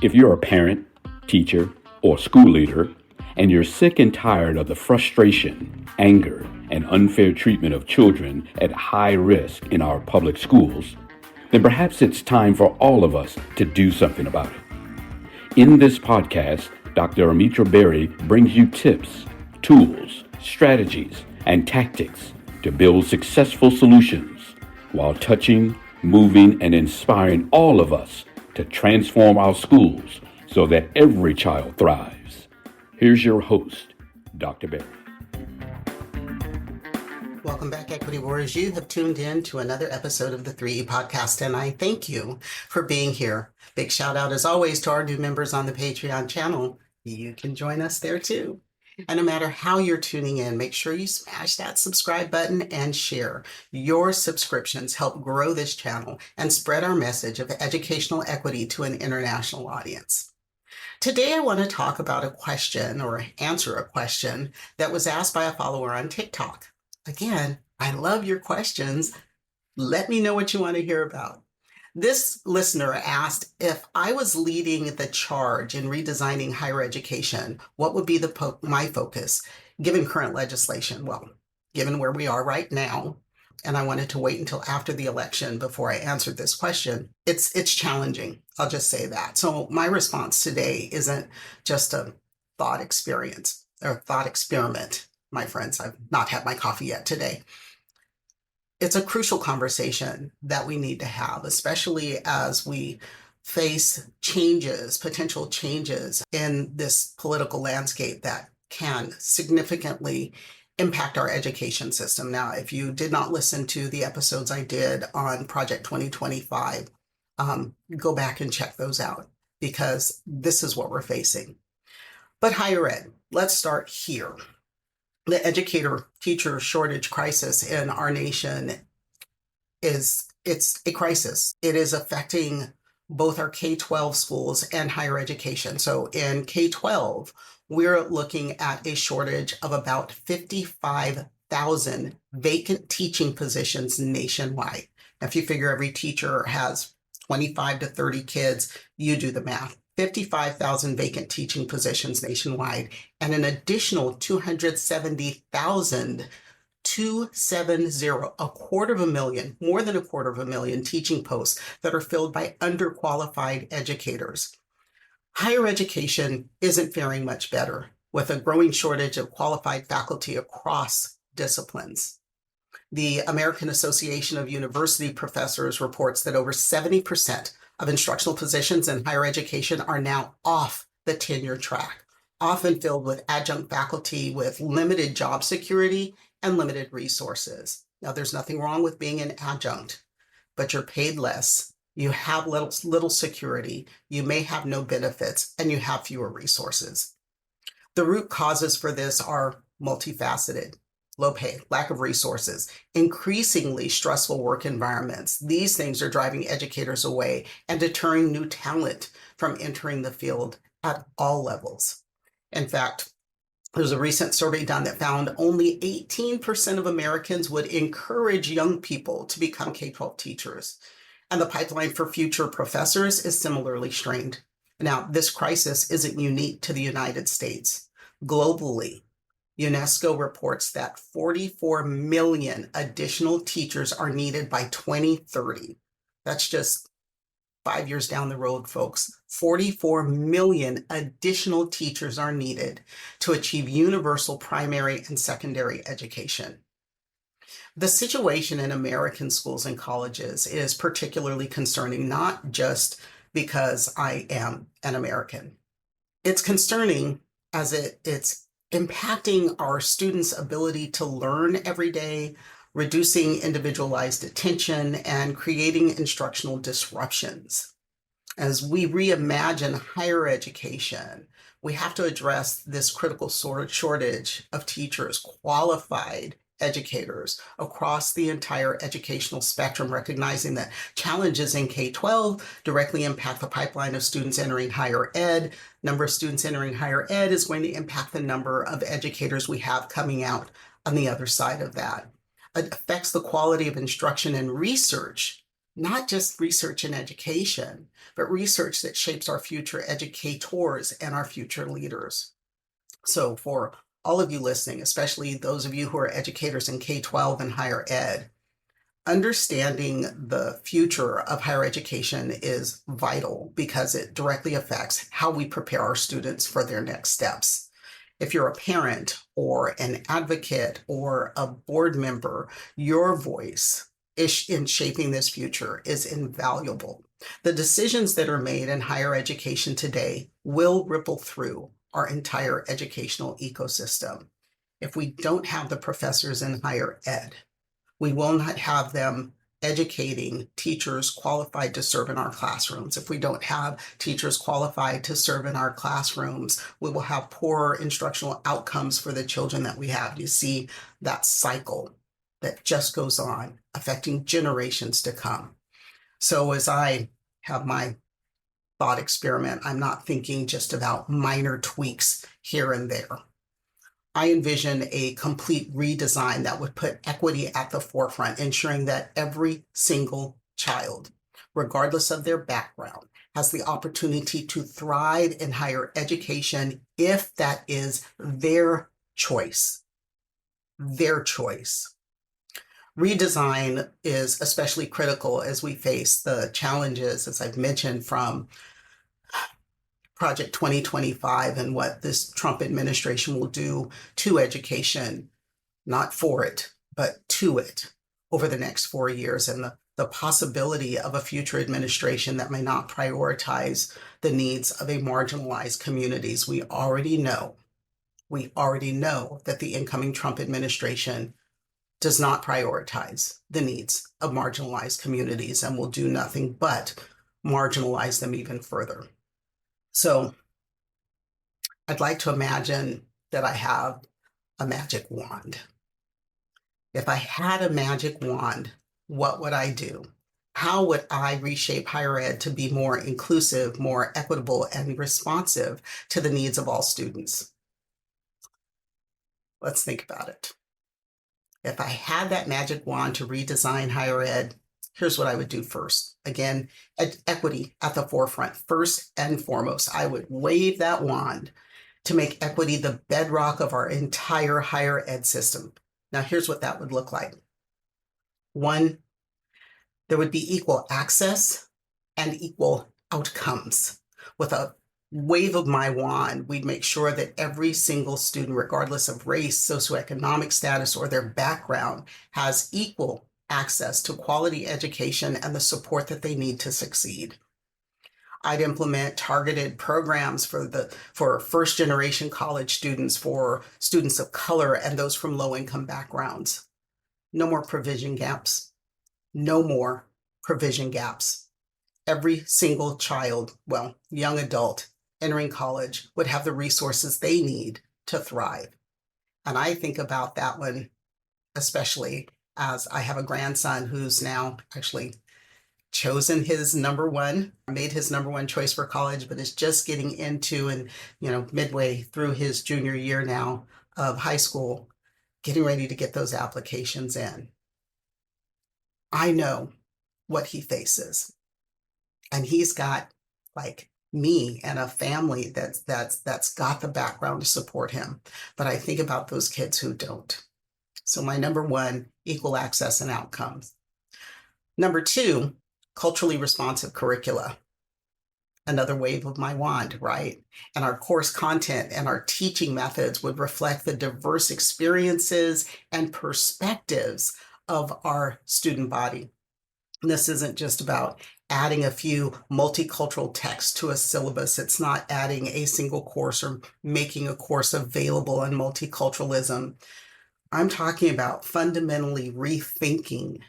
If you're a parent, teacher, or school leader, and you're sick and tired of the frustration, anger, and unfair treatment of children at high risk in our public schools, then perhaps it's time for all of us to do something about it. In this podcast, Dr. Almitra Berry brings you tips, tools, strategies, and tactics to build successful solutions while touching, moving, and inspiring all of us to transform our schools so that every child thrives. Here's your host, Dr. Berry. Welcome back, Equity Warriors. You have tuned in to another episode of the 3E Podcast, and I thank you for being here. Big shout out, as always, to our new members on the Patreon channel. You can join us there too. And no matter how you're tuning in, make sure you smash that subscribe button and share. Your subscriptions help grow this channel and spread our message of educational equity to an international audience. Today, I want to talk about a question or answer a question that was asked by a follower on TikTok. Again, I love your questions. Let me know what you want to hear about. This listener asked, if I was leading the charge in redesigning higher education, what would be my focus given current legislation? Well, given where we are right now, and I wanted to wait until after the election before I answered this question, it's challenging. I'll just say that. So my response today isn't just a thought experience or thought experiment. My friends, I've not had my coffee yet today. It's a crucial conversation that we need to have, especially as we face changes, potential changes in this political landscape that can significantly impact our education system. Now, if you did not listen to the episodes I did on Project 2025, go back and check those out because this is what we're facing. But higher ed, let's start here. The educator teacher shortage crisis in our nation it's a crisis. It is affecting both our K-12 schools and higher education. So in K-12, we're looking at a shortage of about 55,000 vacant teaching positions nationwide. Now, if you figure every teacher has 25 to 30 kids, you do the math. 55,000 vacant teaching positions nationwide, and an additional 270,000, 270, more than a quarter of a million teaching posts that are filled by underqualified educators. Higher education isn't faring much better, with a growing shortage of qualified faculty across disciplines. The American Association of University Professors reports that over 70% of instructional positions in higher education are now off the tenure track, often filled with adjunct faculty with limited job security and limited resources. Now, there's nothing wrong with being an adjunct, but you're paid less, you have little security, you may have no benefits, and you have fewer resources. The root causes for this are multifaceted. Low pay, lack of resources, increasingly stressful work environments. These things are driving educators away and deterring new talent from entering the field at all levels. In fact, there's a recent survey done that found only 18% of Americans would encourage young people to become K-12 teachers. And the pipeline for future professors is similarly strained. Now, this crisis isn't unique to the United States. Globally, UNESCO reports that 44 million additional teachers are needed by 2030. That's just 5 years down the road, folks. 44 million additional teachers are needed to achieve universal primary and secondary education. The situation in American schools and colleges is particularly concerning, not just because I am an American. It's concerning as it's impacting our students' ability to learn every day, reducing individualized attention, and creating instructional disruptions. As we reimagine higher education, we have to address this critical shortage of teachers, qualified educators across the entire educational spectrum, recognizing that challenges in K-12 directly impact the pipeline of students entering higher ed. Number of students entering higher ed is going to impact the number of educators we have coming out on the other side of that. It affects the quality of instruction and research not just research in education, but research that shapes our future educators and our future leaders. So for all of you listening, especially those of you who are educators in K-12 and higher ed, understanding the future of higher education is vital because it directly affects how we prepare our students for their next steps. If you're a parent or an advocate or a board member, your voice in shaping this future is invaluable. The decisions that are made in higher education today will ripple through our entire educational ecosystem. If we don't have the professors in higher ed, we will not have them educating teachers qualified to serve in our classrooms. If we don't have teachers qualified to serve in our classrooms, we will have poorer instructional outcomes for the children that we have. You see that cycle that just goes on, affecting generations to come. So as I have my thought experiment, I'm not thinking just about minor tweaks here and there. I envision a complete redesign that would put equity at the forefront, ensuring that every single child, regardless of their background, has the opportunity to thrive in higher education if that is their choice. Their choice. Redesign is especially critical as we face the challenges, as I've mentioned, from Project 2025 and what this Trump administration will do to education, not for it, but to it over the next 4 years, and the possibility of a future administration that may not prioritize the needs of a marginalized communities. We already know that the incoming Trump administration does not prioritize the needs of marginalized communities and will do nothing but marginalize them even further. So I'd like to imagine that I have a magic wand. If I had a magic wand, what would I do? How would I reshape higher ed to be more inclusive, more equitable, and responsive to the needs of all students? Let's think about it. If I had that magic wand to redesign higher ed, here's what I would do first. Again, equity at the forefront. First and foremost, I would wave that wand to make equity the bedrock of our entire higher ed system. Now, here's what that would look like. One, there would be equal access and equal outcomes. With a wave of my wand, we'd make sure that every single student, regardless of race, socioeconomic status, or their background, has equal access to quality education and the support that they need to succeed. I'd implement targeted programs for first generation college students, for students of color, and those from low income backgrounds. No more provision gaps. No more provision gaps. Every single child, well, young adult entering college would have the resources they need to thrive. And I think about that one, especially as I have a grandson who's now actually chosen his number one, made his number one choice for college, but is just getting into and, midway through his junior year now of high school, getting ready to get those applications in. I know what he faces. And he's got, like me, and a family that's got the background to support him. But I think about those kids who don't. So my number one, equal access and outcomes. Number two, culturally responsive curricula. Another wave of my wand, right? And our course content and our teaching methods would reflect the diverse experiences and perspectives of our student body. And this isn't just about adding a few multicultural texts to a syllabus. It's not adding a single course or making a course available on multiculturalism. I'm talking about fundamentally rethinking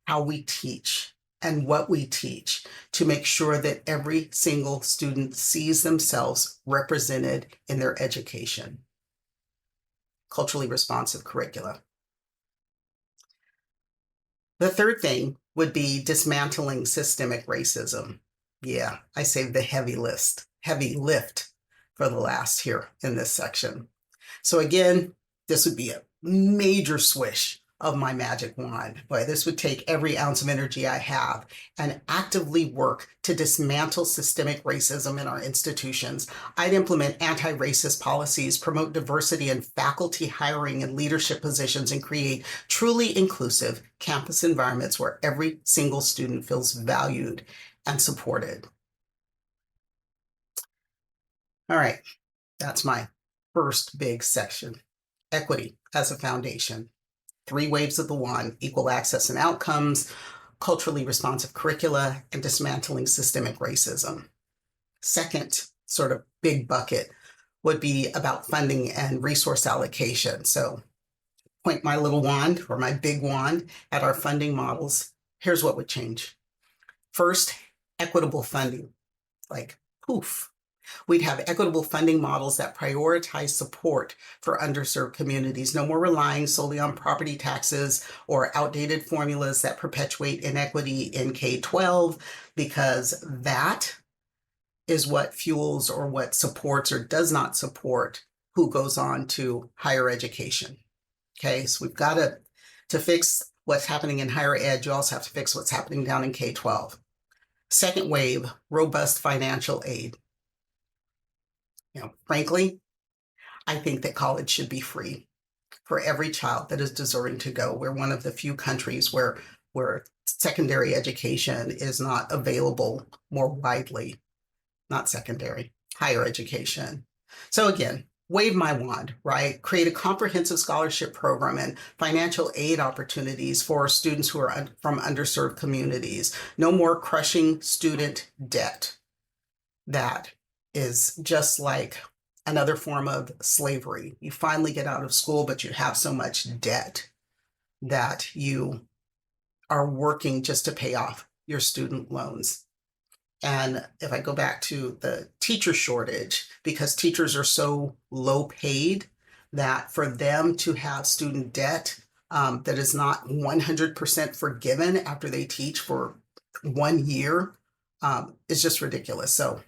how we teach and what we teach to make sure that every single student sees themselves represented in their education. Culturally responsive curricula. The third thing would be dismantling systemic racism. Yeah, I saved the heavy lift for the last here in this section. So again, this would be a major swish of my magic wand. Boy, this would take every ounce of energy I have and actively work to dismantle systemic racism in our institutions. I'd implement anti-racist policies, promote diversity in faculty hiring and leadership positions, and create truly inclusive campus environments where every single student feels valued and supported. All right, that's my first big section. Equity as a foundation. 3 waves of the wand: equal access and outcomes, culturally responsive curricula, and dismantling systemic racism. Second sort of big bucket would be about funding and resource allocation. So point my little wand or my big wand at our funding models. Here's what would change. First, equitable funding. Like, poof. We'd have equitable funding models that prioritize support for underserved communities, no more relying solely on property taxes or outdated formulas that perpetuate inequity in K-12, because that is what fuels or what supports or does not support who goes on to higher education. Okay, so we've got to fix what's happening in higher ed. You also have to fix what's happening down in K-12. Second wave, robust financial aid. Frankly, I think that college should be free for every child that is deserving to go. We're one of the few countries where secondary education is not available more widely. Not secondary, higher education. So again, wave my wand, right? Create a comprehensive scholarship program and financial aid opportunities for students who are from underserved communities. No more crushing student debt. That is just like another form of slavery. You finally get out of school, but you have so much debt that you are working just to pay off your student loans. And if I go back to the teacher shortage, because teachers are so low paid that for them to have student debt that is not 100% forgiven after they teach for 1 year is just ridiculous. So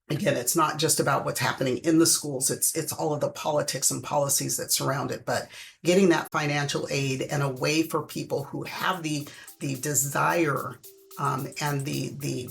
again, it's not just about what's happening in the schools, it's all of the politics and policies that surround it, but getting that financial aid and a way for people who have the desire and the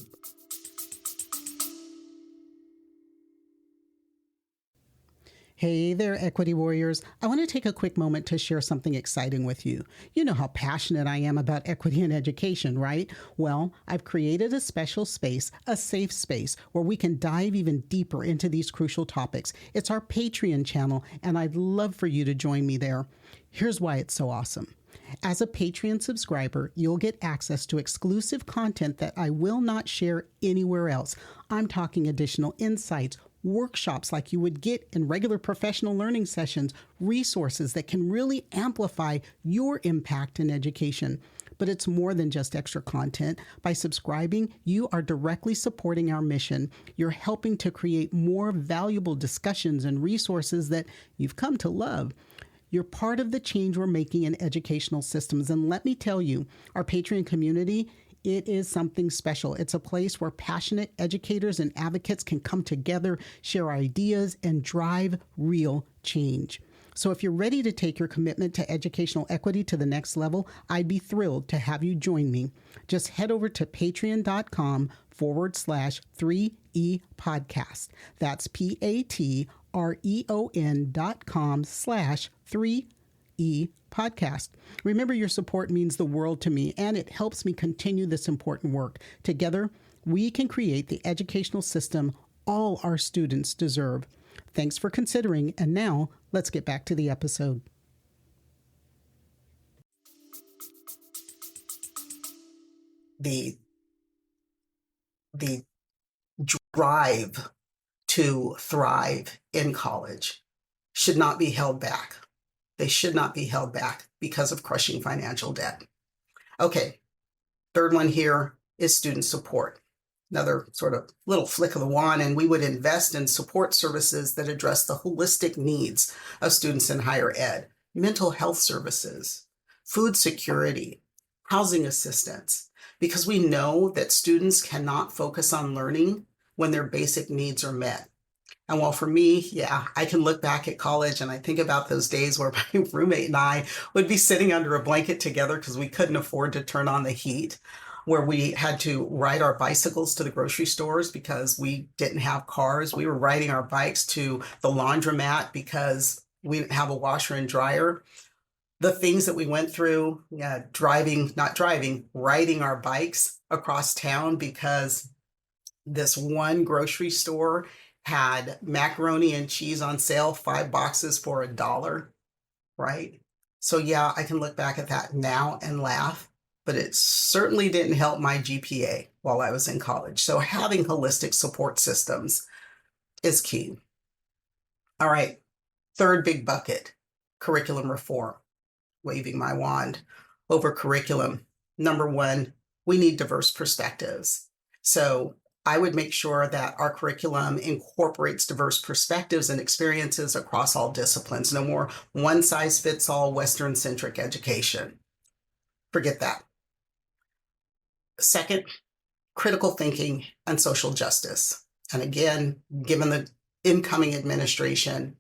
Hey there, Equity Warriors. I want to take a quick moment to share something exciting with you. You know how passionate I am about equity in education, right? Well, I've created a special space, a safe space, where we can dive even deeper into these crucial topics. It's our Patreon channel, and I'd love for you to join me there. Here's why it's so awesome. As a Patreon subscriber, you'll get access to exclusive content that I will not share anywhere else. I'm talking additional insights, workshops like you would get in regular professional learning sessions, resources that can really amplify your impact in education. But it's more than just extra content. By subscribing, you are directly supporting our mission. You're helping to create more valuable discussions and resources that you've come to love. You're part of the change we're making in educational systems. And let me tell you, our Patreon community, it is something special. It's a place where passionate educators and advocates can come together, share ideas, and drive real change. So if you're ready to take your commitment to educational equity to the next level, I'd be thrilled to have you join me. Just head over to patreon.com/3E podcast. That's patreon.com/3E podcast. Remember, your support means the world to me, and it helps me continue this important work. Together, we can create the educational system all our students deserve. Thanks for considering, and now let's get back to the episode. The drive to thrive in college should not be held back. They should not be held back because of crushing financial debt. Okay, third one here is student support. Another sort of little flick of the wand, and we would invest in support services that address the holistic needs of students in higher ed: mental health services, food security, housing assistance, because we know that students cannot focus on learning when their basic needs are met. And while for me, yeah, I can look back at college and I think about those days where my roommate and I would be sitting under a blanket together because we couldn't afford to turn on the heat, where we had to ride our bicycles to the grocery stores because we didn't have cars. We were riding our bikes to the laundromat because we didn't have a washer and dryer. The things that we went through, yeah, riding our bikes across town because this one grocery store had macaroni and cheese on sale, 5 boxes for $1, right? So yeah, I can look back at that now and laugh, but it certainly didn't help my GPA while I was in college. So having holistic support systems is key. All right, third big bucket, curriculum reform. Waving my wand over curriculum. Number one, we need diverse perspectives. So I would make sure that our curriculum incorporates diverse perspectives and experiences across all disciplines. No more one size fits all Western-centric education. Forget that. Second, critical thinking and social justice. And again, given the incoming administration,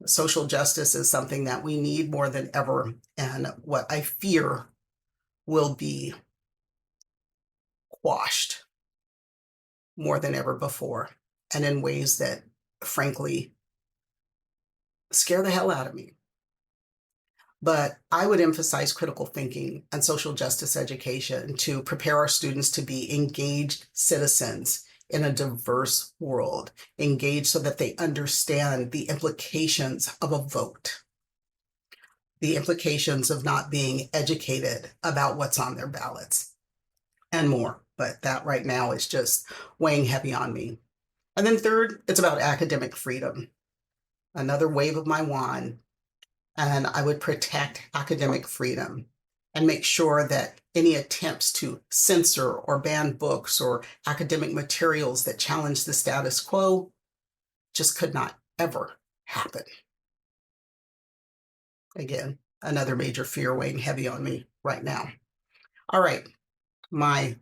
social justice is something that we need more than ever, and what I fear will be quashed more than ever before, and in ways that, frankly, scare the hell out of me. But I would emphasize critical thinking and social justice education to prepare our students to be engaged citizens in a diverse world, engaged so that they understand the implications of a vote, the implications of not being educated about what's on their ballots, and more. But that right now is just weighing heavy on me. And then third, it's about academic freedom. Another wave of my wand, and I would protect academic freedom and make sure that any attempts to censor or ban books or academic materials that challenge the status quo just could not ever happen. Again, another major fear weighing heavy on me right now. All right, my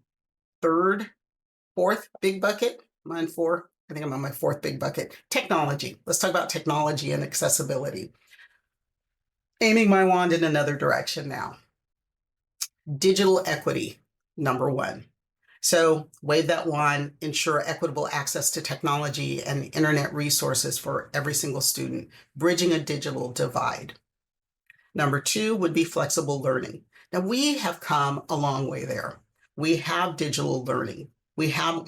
fourth big bucket, I think I'm on my fourth big bucket, technology. Let's talk about technology and accessibility. Aiming my wand in another direction now. Digital equity, number one. So wave that wand, ensure equitable access to technology and internet resources for every single student, bridging a digital divide. Number two would be flexible learning. Now we have come a long way there. We have digital learning. We have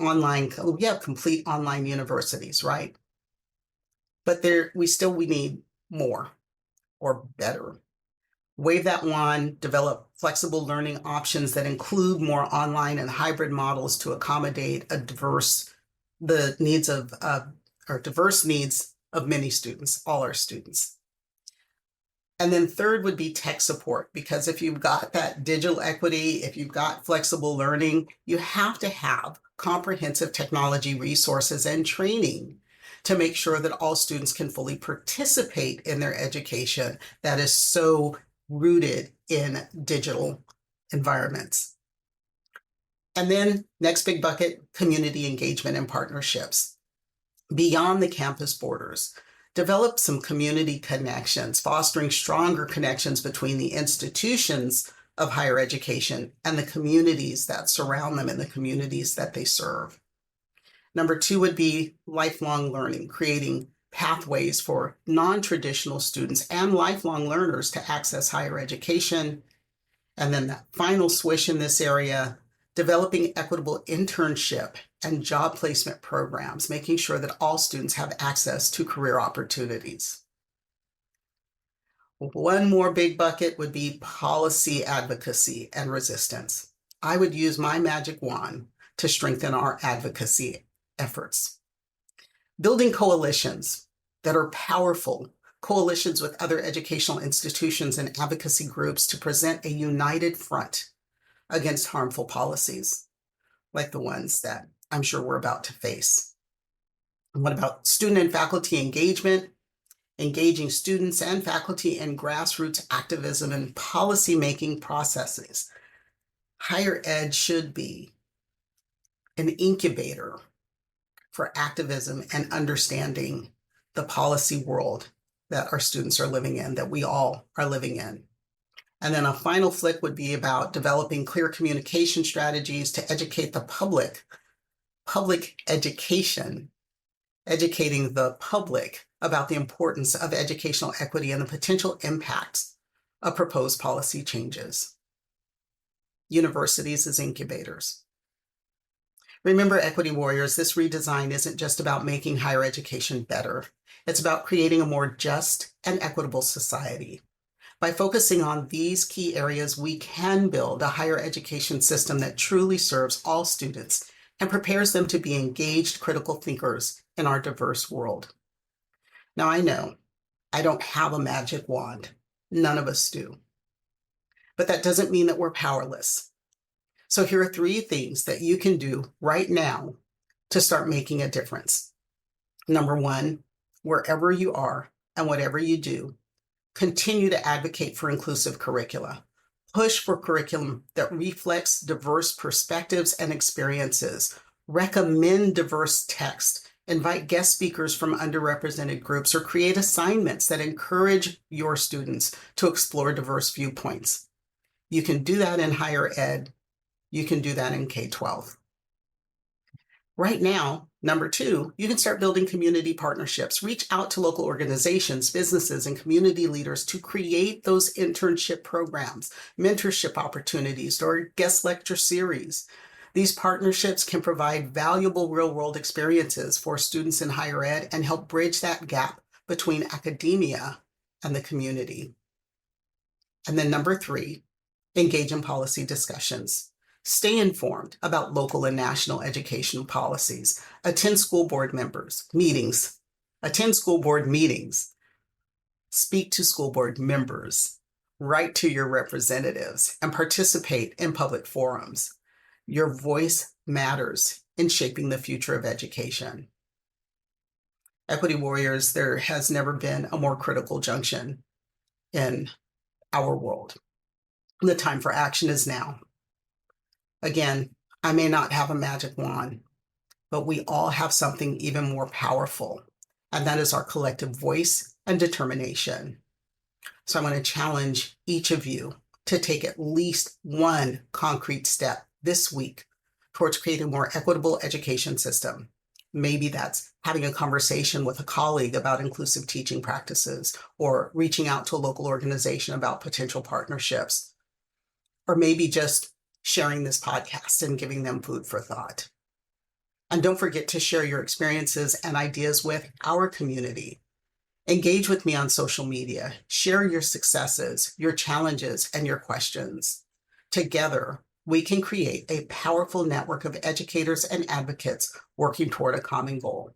complete online universities, right? But we need more or better. Wave that wand, develop flexible learning options that include more online and hybrid models to accommodate diverse needs of many students, all our students. And then third would be tech support, because if you've got that digital equity, if you've got flexible learning, you have to have comprehensive technology resources and training to make sure that all students can fully participate in their education that is so rooted in digital environments. And then next big bucket, community engagement and partnerships. Beyond the campus borders, develop some community connections, fostering stronger connections between the institutions of higher education and the communities that surround them and the communities that they serve. Number two would be lifelong learning, creating pathways for non-traditional students and lifelong learners to access higher education. And then that final swish in this area, developing equitable internship and job placement programs, making sure that all students have access to career opportunities. One more big bucket would be policy advocacy and resistance. I would use my magic wand to strengthen our advocacy efforts. Building coalitions that are powerful, coalitions with other educational institutions and advocacy groups to present a united front against harmful policies, like the ones that I'm sure we're about to face. And what about student and faculty engagement? Engaging students and faculty in grassroots activism and policy-making processes. Higher ed should be an incubator for activism and understanding the policy world that our students are living in, that we all are living in. And then a final flick would be about developing clear communication strategies to educate the public education, educating the public about the importance of educational equity and the potential impacts of proposed policy changes. Universities as incubators. Remember, equity warriors, this redesign isn't just about making higher education better. It's about creating a more just and equitable society. By focusing on these key areas, we can build a higher education system that truly serves all students and prepares them to be engaged critical thinkers in our diverse world. Now, I know I don't have a magic wand. None of us do. But that doesn't mean that we're powerless. So here are 3 things that you can do right now to start making a difference. Number 1, wherever you are and whatever you do, continue to advocate for inclusive curricula. Push for curriculum that reflects diverse perspectives and experiences. Recommend diverse text. Invite guest speakers from underrepresented groups, or create assignments that encourage your students to explore diverse viewpoints. You can do that in higher ed. You can do that in K-12. Right now, number 2, you can start building community partnerships. Reach out to local organizations, businesses, and community leaders to create those internship programs, mentorship opportunities, or guest lecture series. These partnerships can provide valuable real-world experiences for students in higher ed and help bridge that gap between academia and the community. And then number 3, engage in policy discussions. Stay informed about local and national education policies. Attend school board meetings. Speak to school board members. Write to your representatives and participate in public forums. Your voice matters in shaping the future of education. Equity warriors, there has never been a more critical junction in our world. The time for action is now. Again, I may not have a magic wand, but we all have something even more powerful, and that is our collective voice and determination. So I want to challenge each of you to take at least one concrete step this week towards creating a more equitable education system. Maybe that's having a conversation with a colleague about inclusive teaching practices, or reaching out to a local organization about potential partnerships, or maybe just sharing this podcast and giving them food for thought. And don't forget to share your experiences and ideas with our community. Engage with me on social media. Share your successes, your challenges, and your questions. Together, we can create a powerful network of educators and advocates working toward a common goal.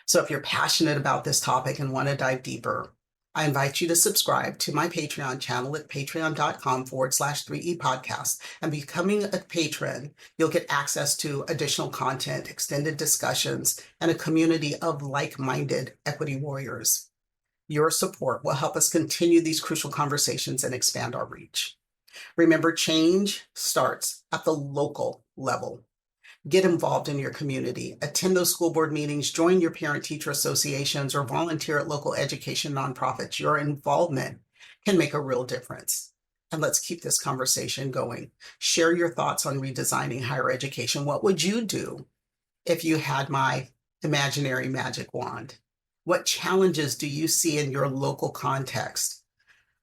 So if you're passionate about this topic and want to dive deeper, I invite you to subscribe to my Patreon channel at patreon.com/3E podcast. And becoming a patron, you'll get access to additional content, extended discussions, and a community of like-minded equity warriors. Your support will help us continue these crucial conversations and expand our reach. Remember, change starts at the local level. Get involved in your community, attend those school board meetings, join your parent-teacher associations, or volunteer at local education nonprofits. Your involvement can make a real difference. And let's keep this conversation going. Share your thoughts on redesigning higher education. What would you do if you had my imaginary magic wand? What challenges do you see in your local context?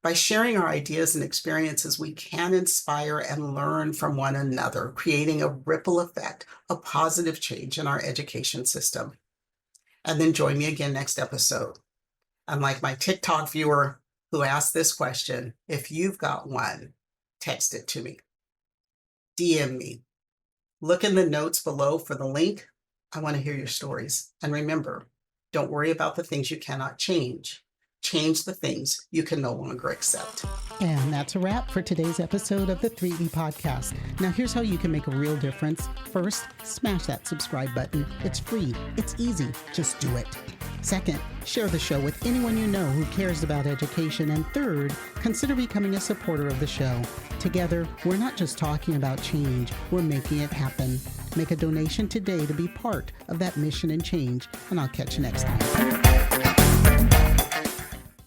By sharing our ideas and experiences, we can inspire and learn from one another, creating a ripple effect of positive change in our education system. And then join me again next episode. And like my TikTok viewer who asked this question, if you've got one, text it to me. DM me. Look in the notes below for the link. I want to hear your stories. And remember, don't worry about the things you cannot change. Change the things you can no longer accept. And that's a wrap for today's episode of the 3E Podcast. Now here's how you can make a real difference. First, smash that subscribe button. It's free. It's easy. Just do it. Second, share the show with anyone you know who cares about education. And third, consider becoming a supporter of the show. Together, we're not just talking about change, we're making it happen. Make a donation today to be part of that mission and change, and I'll catch you next time.